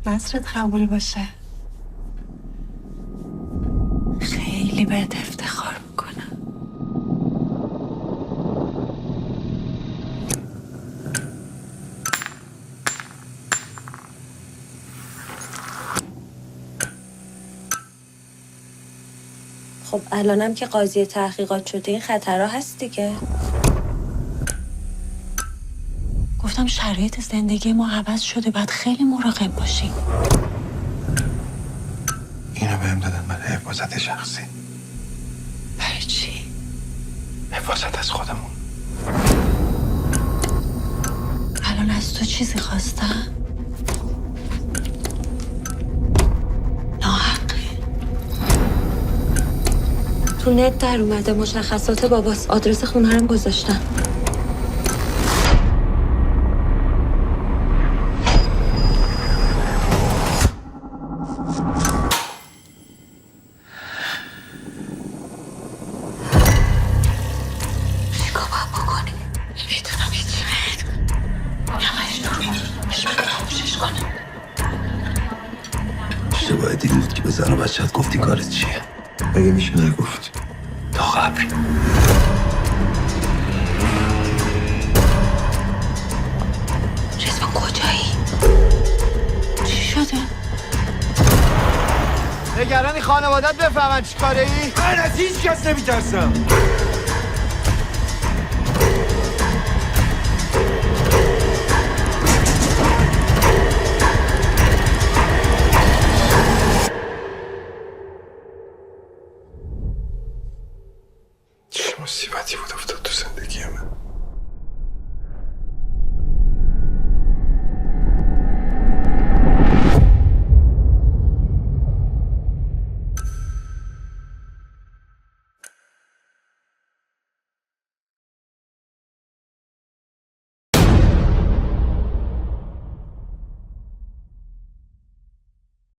نصرت قبول باشه. خیلی بهت افتخار میکنم. خب الانم که قاضی تحقیقات شده این خطرها هست دیگه. گفتم شرایط زندگی ما عوض شده، باید خیلی مراقب باشیم. اینو بهم دادن برای حفاظت شخصی. برای چی؟ حفاظت از خودمون. الان از تو چیزی خواستم؟ ناحقه. تو نت در اومده مشخصات باباست. آدرس خونه هم گذاشتم. چیکار باید بکنیم؟ میدونم هیچی. همش رو خاموشش کنم. اشتباه دیدی بود که به زن و بچه‌ت گفتی کارت چیه؟ مگه میشه نگفت؟ تا قبل. رزوان کجایی؟ چی شده؟ نگرانی خانوادت بفهمن چی کاره ای؟ من از هیچ کس نمیترسم.